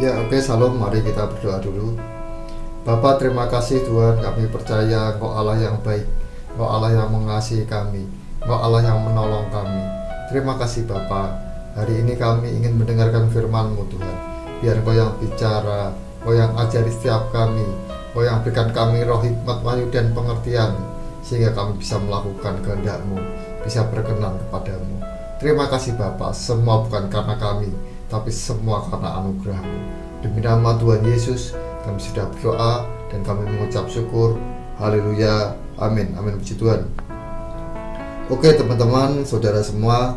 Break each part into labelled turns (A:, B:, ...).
A: Ya oke, Salam, mari kita berdoa dulu. Bapa, terima kasih Tuhan, kami percaya Engkau Allah yang baik, Engkau Allah yang mengasihi kami, Engkau Allah yang menolong kami. Terima kasih Bapa, hari ini kami ingin mendengarkan firman-Mu Tuhan. Biar Engkau yang bicara, Engkau yang ajari setiap kami, Engkau yang berikan kami roh hikmat, wahyu dan pengertian, sehingga kami bisa melakukan kehendak-Mu, bisa berkenan kepadamu. Terima kasih Bapa, semua bukan karena kami, tapi semua karena anugerah-Mu. Demi nama Tuhan Yesus kami sudah berdoa dan kami mengucap syukur. Haleluya, amin, amin, puji Tuhan. Oke teman-teman, saudara semua,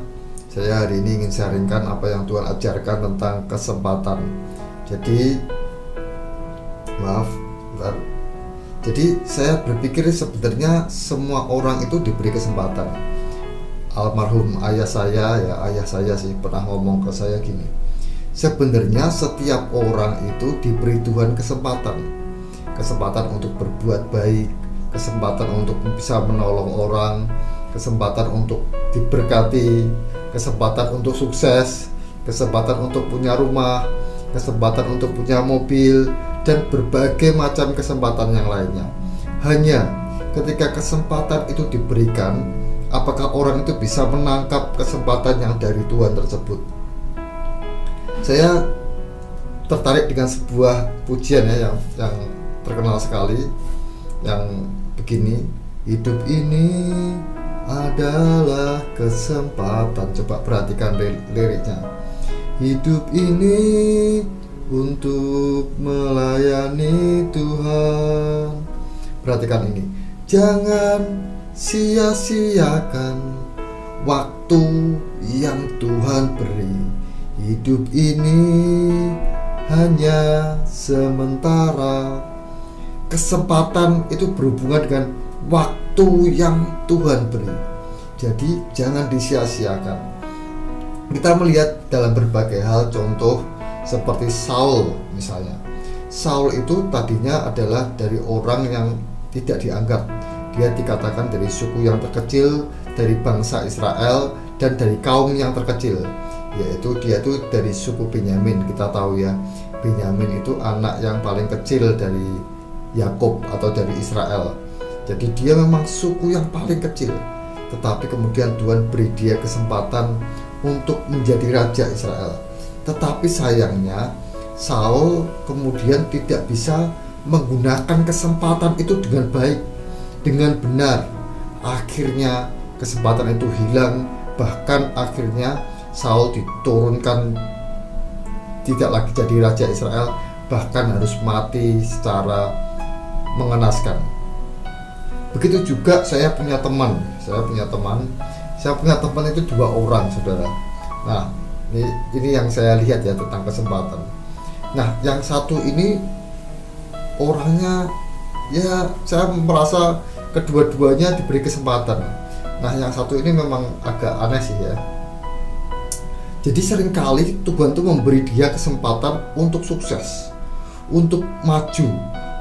A: saya hari ini ingin sharingkan apa yang Tuhan ajarkan tentang kesempatan. Jadi saya berpikir sebenarnya semua orang itu diberi kesempatan. Almarhum ayah saya sih pernah ngomong ke saya gini, sebenarnya setiap orang itu diberi Tuhan kesempatan untuk berbuat baik, kesempatan untuk bisa menolong orang, kesempatan untuk diberkati, kesempatan untuk sukses, kesempatan untuk punya rumah, kesempatan untuk punya mobil, dan berbagai macam kesempatan yang lainnya. Hanya ketika kesempatan itu diberikan, apakah orang itu bisa menangkap kesempatan yang dari Tuhan tersebut? Saya tertarik dengan sebuah pujian yang terkenal sekali, yang begini, hidup ini adalah kesempatan. Coba perhatikan liriknya. Hidup ini untuk melayani Tuhan. Perhatikan ini, jangan sia-siakan waktu yang Tuhan beri. Hidup ini hanya sementara. Kesempatan itu berhubungan dengan waktu yang Tuhan beri. Jadi jangan disia-siakan. Kita melihat dalam berbagai hal, contoh seperti Saul misalnya. Saul itu tadinya adalah dari orang yang tidak dianggap. Dia dikatakan dari suku yang terkecil, dari bangsa Israel, dan dari kaum yang terkecil, yaitu dia itu dari suku Benyamin. Kita tahu ya, Benyamin itu anak yang paling kecil dari Yakub atau dari Israel. Jadi dia memang suku yang paling kecil, tetapi kemudian Tuhan beri dia kesempatan untuk menjadi raja Israel. Tetapi sayangnya Saul kemudian tidak bisa menggunakan kesempatan itu dengan baik, dengan benar. Akhirnya kesempatan itu hilang, bahkan akhirnya Saul diturunkan tidak lagi jadi raja Israel, bahkan harus mati secara mengenaskan. Begitu juga saya punya teman itu 2 orang, saudara. Nah, ini yang saya lihat ya tentang kesempatan. Nah, yang satu ini orangnya, ya saya merasa kedua-duanya diberi kesempatan. Nah, yang satu ini memang agak aneh sih ya. Jadi seringkali Tuhan tuh memberi dia kesempatan untuk sukses, untuk maju,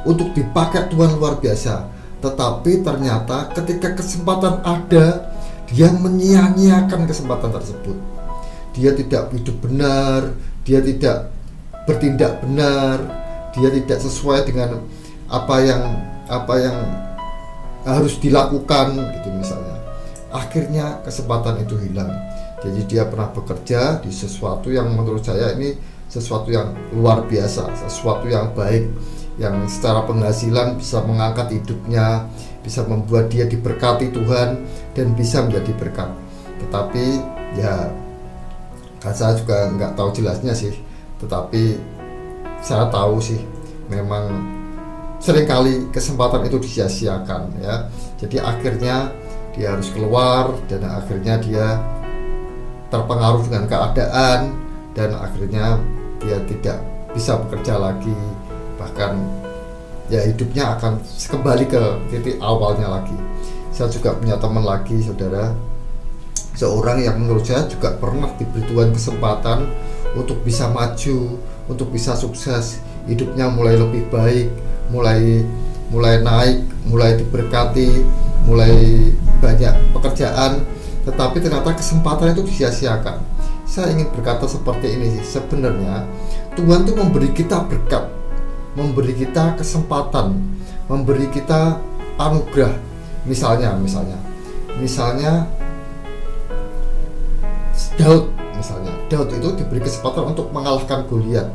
A: untuk dipakai Tuhan luar biasa. Tetapi ternyata ketika kesempatan ada, dia menyia-nyiakan kesempatan tersebut. Dia tidak hidup benar, dia tidak bertindak benar, dia tidak sesuai dengan apa yang harus dilakukan gitu misalnya. Akhirnya kesempatan itu hilang. Jadi dia pernah bekerja di sesuatu yang menurut saya ini sesuatu yang luar biasa, sesuatu yang baik, yang secara penghasilan bisa mengangkat hidupnya, bisa membuat dia diberkati Tuhan dan bisa menjadi berkat. Tetapi ya saya juga nggak tahu jelasnya sih, tetapi saya tahu sih memang seringkali kesempatan itu disia-siakan ya. Jadi akhirnya dia harus keluar dan akhirnya dia terpengaruh dengan keadaan dan akhirnya dia tidak bisa bekerja lagi, bahkan ya hidupnya akan kembali ke titik awalnya lagi. Saya juga punya teman lagi, saudara, seorang yang menurut saya juga pernah diberi Tuhan kesempatan untuk bisa maju, untuk bisa sukses, hidupnya mulai lebih baik, mulai naik, mulai diberkati, mulai banyak pekerjaan, tetapi ternyata kesempatan itu disia-siakan. Saya ingin berkata seperti ini sih, sebenarnya Tuhan tuh memberi kita berkat, memberi kita kesempatan, memberi kita anugerah. Misalnya Daud itu diberi kesempatan untuk mengalahkan Goliat.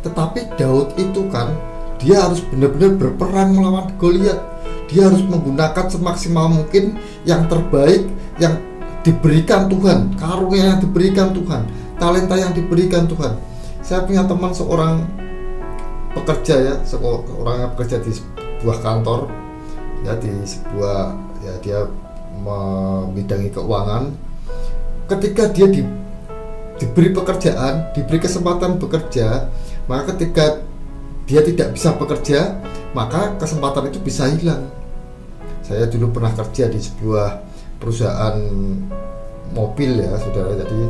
A: Tetapi Daud itu kan dia harus benar-benar berperang melawan Goliat. Dia harus menggunakan semaksimal mungkin yang terbaik yang diberikan Tuhan, karunia yang diberikan Tuhan, talenta yang diberikan Tuhan. Saya punya teman seorang pekerja seorang yang bekerja di sebuah kantor dia membidangi keuangan. Ketika dia diberi pekerjaan, diberi kesempatan bekerja, maka ketika dia tidak bisa bekerja, maka kesempatan itu bisa hilang. Saya dulu pernah kerja di sebuah perusahaan mobil ya saudara, jadi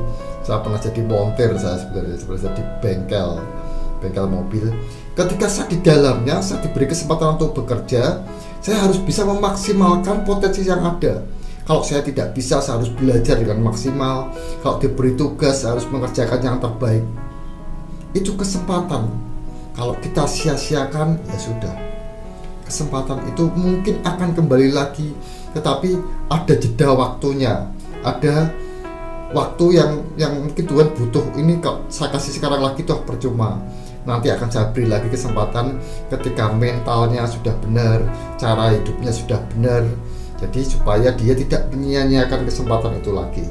A: saya pernah jadi montir, saya sebenarnya di bengkel mobil. Ketika saya di dalamnya, saya diberi kesempatan untuk bekerja, saya harus bisa memaksimalkan potensi yang ada. Kalau saya tidak bisa, saya harus belajar dengan maksimal. Kalau diberi tugas, saya harus mengerjakan yang terbaik. Itu kesempatan. Kalau kita sia-siakan, ya sudah. Kesempatan itu mungkin akan kembali lagi, tetapi ada jeda waktunya, ada waktu yang mungkin Tuhan butuh. Ini kalau saya kasih sekarang lagi toh percuma. Nanti akan saya beri lagi kesempatan ketika mentalnya sudah benar, cara hidupnya sudah benar. Jadi supaya dia tidak menyia-nyiakan kesempatan itu lagi.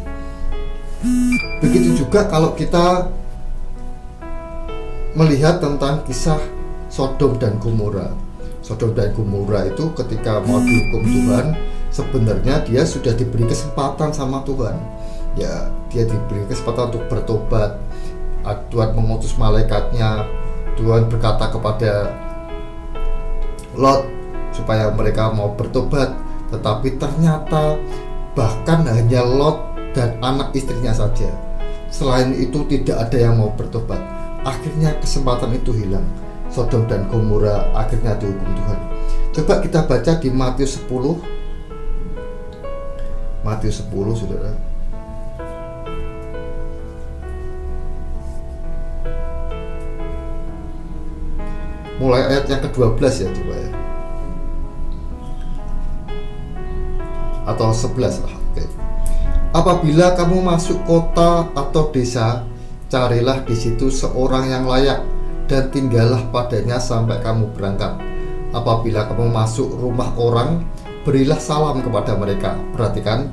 A: Begitu juga kalau kita melihat tentang kisah Sodom dan Gomora. Sodom dan Gomora itu ketika mau dihukum Tuhan, sebenarnya dia sudah diberi kesempatan sama Tuhan. Ya, dia diberi kesempatan untuk bertobat. Tuhan mengutus malaikatnya. Tuhan berkata kepada Lot supaya mereka mau bertobat, tetapi ternyata bahkan hanya Lot dan anak istrinya saja. Selain itu tidak ada yang mau bertobat. Akhirnya kesempatan itu hilang. Sodom dan Gomora akhirnya dihukum Tuhan. Coba kita baca di Matius 10. Matius 10 saudara. Mulai ayat yang ke-12 ya coba ya. Atau 11 lah. Oke. Apabila kamu masuk kota atau desa, carilah di situ seorang yang layak dan tinggallah padanya sampai kamu berangkat. Apabila kamu masuk rumah orang, berilah salam kepada mereka. Perhatikan,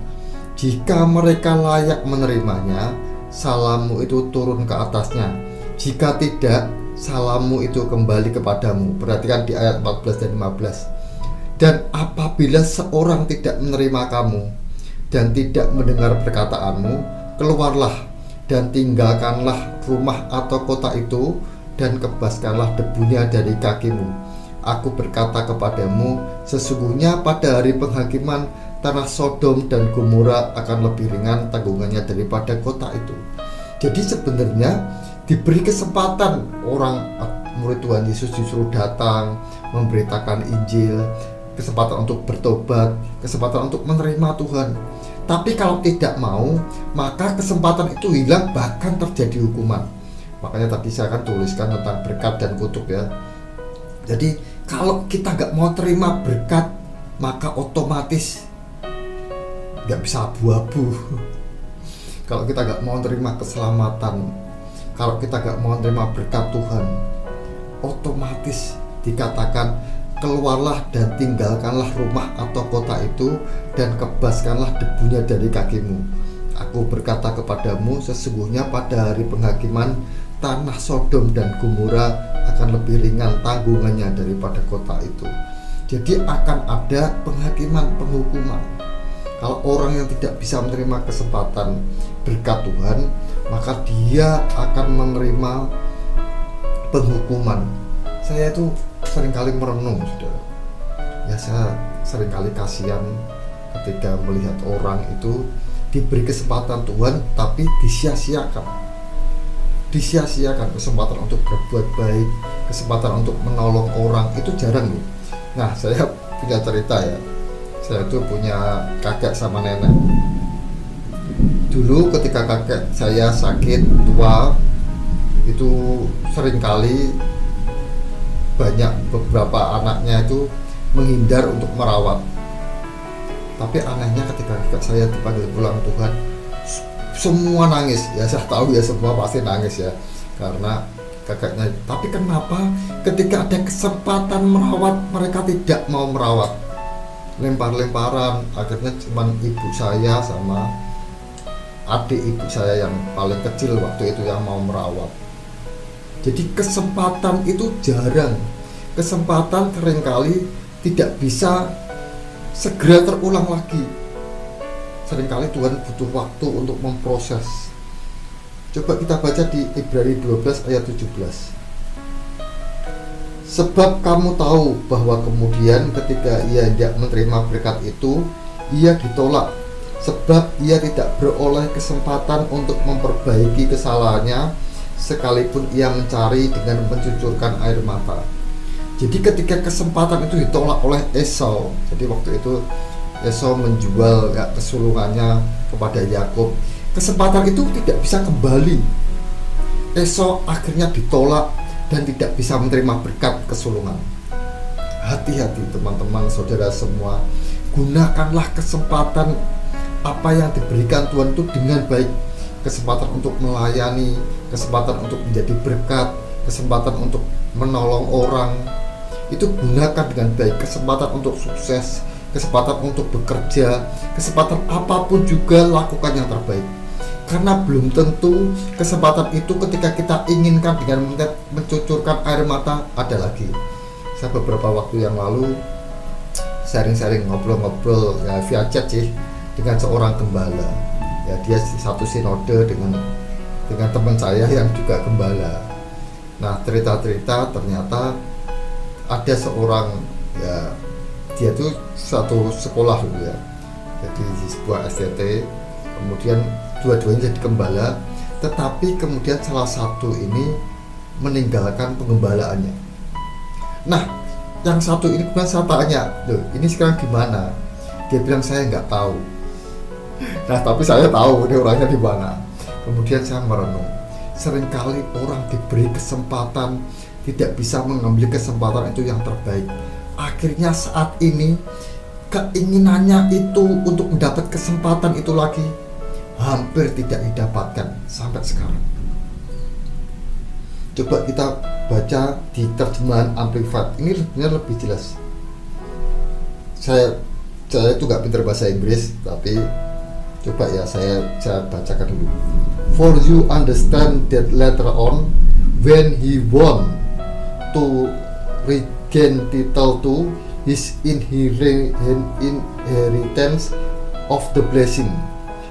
A: jika mereka layak menerimanya, salammu itu turun ke atasnya. Jika tidak, salammu itu kembali kepadamu. Perhatikan di ayat 14 dan 15. Dan apabila seorang tidak menerima kamu dan tidak mendengar perkataanmu, keluarlah dan tinggalkanlah rumah atau kota itu, dan kebaskanlah debunya dari kakimu. Aku berkata kepadamu, sesungguhnya pada hari penghakiman tanah Sodom dan Gomora akan lebih ringan tanggungannya daripada kota itu. Jadi sebenarnya diberi kesempatan orang murid Tuhan Yesus disuruh datang memberitakan Injil, kesempatan untuk bertobat, kesempatan untuk menerima Tuhan. Tapi kalau tidak mau, maka kesempatan itu hilang, bahkan terjadi hukuman. Makanya tadi saya akan tuliskan tentang berkat dan kutuk ya. Jadi kalau kita nggak mau terima berkat, maka otomatis nggak bisa abu-abu. Kalau kita nggak mau terima keselamatan, kalau kita nggak mau terima berkat Tuhan, otomatis dikatakan keluarlah dan tinggalkanlah rumah atau kota itu, dan kebaskanlah debunya dari kakimu. Aku berkata kepadamu, sesungguhnya pada hari penghakiman tanah Sodom dan Gomora akan lebih ringan tanggungannya daripada kota itu. Jadi akan ada penghakiman, penghukuman. Kalau orang yang tidak bisa menerima kesempatan berkat Tuhan, maka dia akan menerima penghukuman. Saya itu seringkali merenung, saudara. Ya, saya seringkali kasihan ketika melihat orang itu diberi kesempatan Tuhan tapi disia-siakan kesempatan untuk berbuat baik, kesempatan untuk menolong orang, itu jarang loh. Nah, saya punya cerita ya. Saya tuh punya kakek sama nenek. Dulu ketika kakek saya sakit tua, itu seringkali banyak beberapa anaknya itu menghindar untuk merawat. Tapi anehnya ketika saya dipanggil pulang Tuhan, semua nangis. Ya saya tahu ya semua pasti nangis ya, karena kakaknya. Tapi kenapa ketika ada kesempatan merawat mereka tidak mau merawat? Lempar-lemparan. Akhirnya cuman ibu saya sama adik ibu saya yang paling kecil waktu itu yang mau merawat. Jadi kesempatan itu jarang. Kesempatan seringkali tidak bisa segera terulang lagi. Seringkali Tuhan butuh waktu untuk memproses. Coba kita baca di Ibrani 12 ayat 17. Sebab kamu tahu bahwa kemudian ketika ia hendak menerima berkat itu, ia ditolak, sebab ia tidak beroleh kesempatan untuk memperbaiki kesalahannya, sekalipun ia mencari dengan mencucurkan air mata. Jadi ketika kesempatan itu ditolak oleh Esau, jadi waktu itu Esau menjual kesulungannya kepada Yakub, kesempatan itu tidak bisa kembali. Esau akhirnya ditolak dan tidak bisa menerima berkat kesulungan. Hati-hati teman-teman, saudara semua, gunakanlah kesempatan apa yang diberikan Tuhan itu dengan baik. Kesempatan untuk melayani, kesempatan untuk menjadi berkat, kesempatan untuk menolong orang, itu gunakan dengan baik. Kesempatan untuk sukses, kesempatan untuk bekerja, kesempatan apapun juga lakukan yang terbaik. Karena belum tentu kesempatan itu ketika kita inginkan dengan mencucurkan air mata ada lagi. Saya beberapa waktu yang lalu sharing-sharing, ngobrol-ngobrol ya via chat sih dengan seorang gembala. Ya dia satu sinode dengan teman saya yang juga gembala. Nah cerita-cerita ternyata ada seorang, ya dia tuh satu sekolah dulu ya, jadi di sebuah STT, kemudian dua-duanya jadi gembala, tetapi kemudian salah satu ini meninggalkan penggembalaannya. Nah yang satu ini kemudian saya tanya, loh ini sekarang gimana? Dia bilang saya nggak tahu. Nah tapi saya tahu ini orangnya di mana. Kemudian saya merenung, seringkali orang diberi kesempatan tidak bisa mengambil kesempatan itu yang terbaik. Akhirnya saat ini keinginannya itu untuk mendapat kesempatan itu lagi hampir tidak didapatkan sampai sekarang. Coba kita baca di terjemahan Amplified, ini lebih jelas. Saya itu nggak pintar bahasa Inggris, tapi coba ya saya bacakan dulu. For you understand that later on, when he won to regain title to his inheritance of the blessing,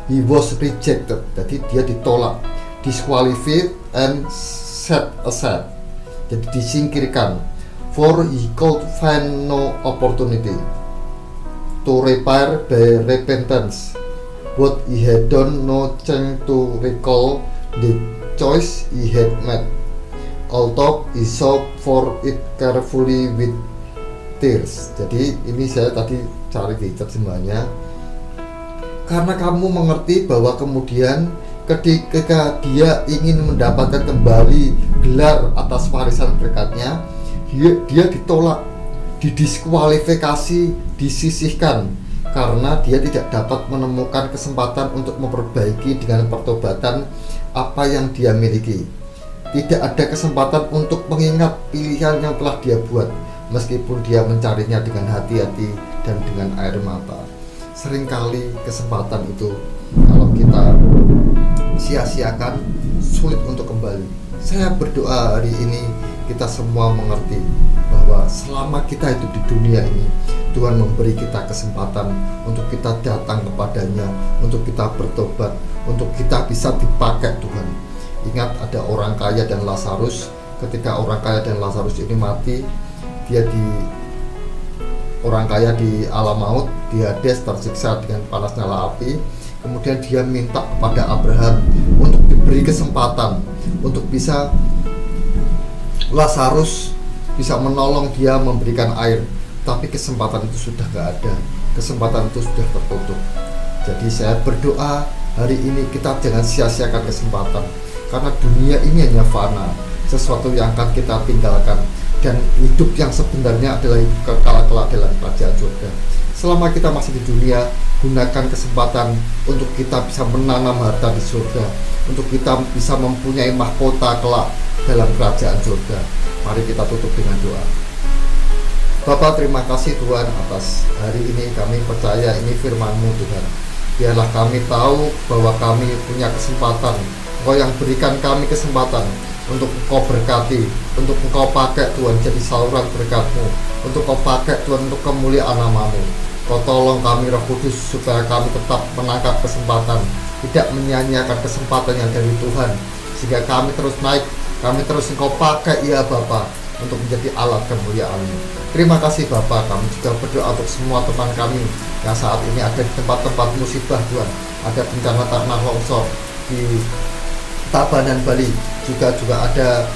A: he was rejected. Jadi dia ditolak, disqualified and set aside. Jadi disingkirkan. For he could find no opportunity to repair by repentance, but he had done no chance to recall the choice he had made, although he sought for it carefully with tears. Jadi ini saya tadi cari di terjemahannya. Karena kamu mengerti bahwa kemudian ketika dia ingin mendapatkan kembali gelar atas warisan berkatnya, dia ditolak, didiskualifikasi, disisihkan karena dia tidak dapat menemukan kesempatan untuk memperbaiki dengan pertobatan apa yang dia miliki. Tidak ada kesempatan untuk mengingat pilihan yang telah dia buat, meskipun dia mencarinya dengan hati-hati dan dengan air mata. Seringkali kesempatan itu kalau kita sia-siakan sulit untuk kembali. Saya berdoa hari ini kita semua mengerti bahwa selama kita itu di dunia ini, Tuhan memberi kita kesempatan untuk kita datang kepadanya, untuk kita bertobat, untuk kita bisa dipakai Tuhan. Ingat ada orang kaya dan Lazarus. Ketika orang kaya dan Lazarus ini mati, orang kaya di alam maut, di Hades tersiksa dengan panas nyala api. Kemudian dia minta kepada Abraham untuk diberi kesempatan untuk bisa Lazarus bisa menolong dia, memberikan air. Tapi kesempatan itu sudah gak ada, kesempatan itu sudah tertutup. Jadi saya berdoa hari ini kita jangan sia-siakan kesempatan. karena dunia ini hanya fana, sesuatu yang akan kita tinggalkan, dan hidup yang sebenarnya adalah hidup kekal kelak dalam kerajaan surga. Selama kita masih di dunia, gunakan kesempatan untuk kita bisa menanam harta di surga, untuk kita bisa mempunyai mahkota kelak dalam kerajaan surga. Mari kita tutup dengan doa. Bapa, terima kasih Tuhan atas hari ini. Kami percaya ini firman-Mu Tuhan. Biarlah kami tahu bahwa kami punya kesempatan. Engkau yang berikan kami kesempatan untuk Engkau berkati, untuk Engkau pakai Tuhan jadi saluran berkat-Mu, untuk Engkau pakai Tuhan untuk kemuliaan nama-Mu. Kau tolong kami Roh Kudus supaya kami tetap menangkap kesempatan, tidak menyia-nyiakan kesempatan yang dari Tuhan, sehingga kami terus naik, kami terus Engkau pakai ya Bapa untuk menjadi alat kemuliaan-Mu. Terima kasih Bapa. Kami juga berdoa untuk semua teman kami yang saat ini ada di tempat-tempat musibah Tuhan, ada bencana tanah longsor di Tabanan Bali, juga ada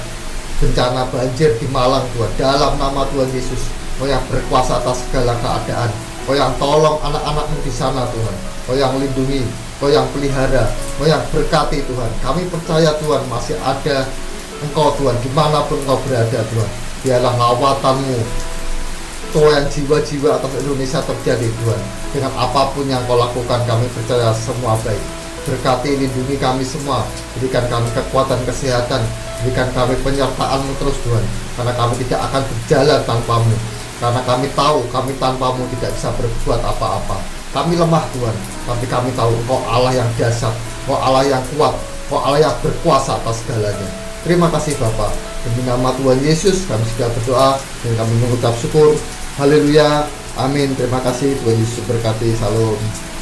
A: bencana banjir di Malang Tuhan. Dalam nama Tuhan Yesus, Kau yang berkuasa atas segala keadaan, Kau yang tolong anak-anak-Mu di sana Tuhan, Kau yang lindungi, Kau yang pelihara, Kau yang berkati Tuhan. Kami percaya Tuhan masih ada Engkau Tuhan dimanapun Engkau berada Tuhan. Biarlah lawatan-Mu, Tuhan, jiwa-jiwa atas Indonesia terjadi Tuhan. Dengan apapun yang Kau lakukan, kami percaya semua baik. Berkati, lindungi kami semua, berikan kami kekuatan kesehatan, berikan kami penyertaan-Mu terus Tuhan, karena kami tidak akan berjalan tanpa-Mu, karena kami tahu kami tanpa-Mu tidak bisa berbuat apa-apa. Kami lemah Tuhan, tapi kami tahu Engkau Allah yang dahsyat, Engkau Allah yang kuat, Engkau Allah yang berkuasa atas segalanya. Terima kasih Bapa. Demi nama Tuhan Yesus kami sudah berdoa dan kami mengucap syukur. Haleluya, amin. Terima kasih, Tuhan Yesus berkati. Salam.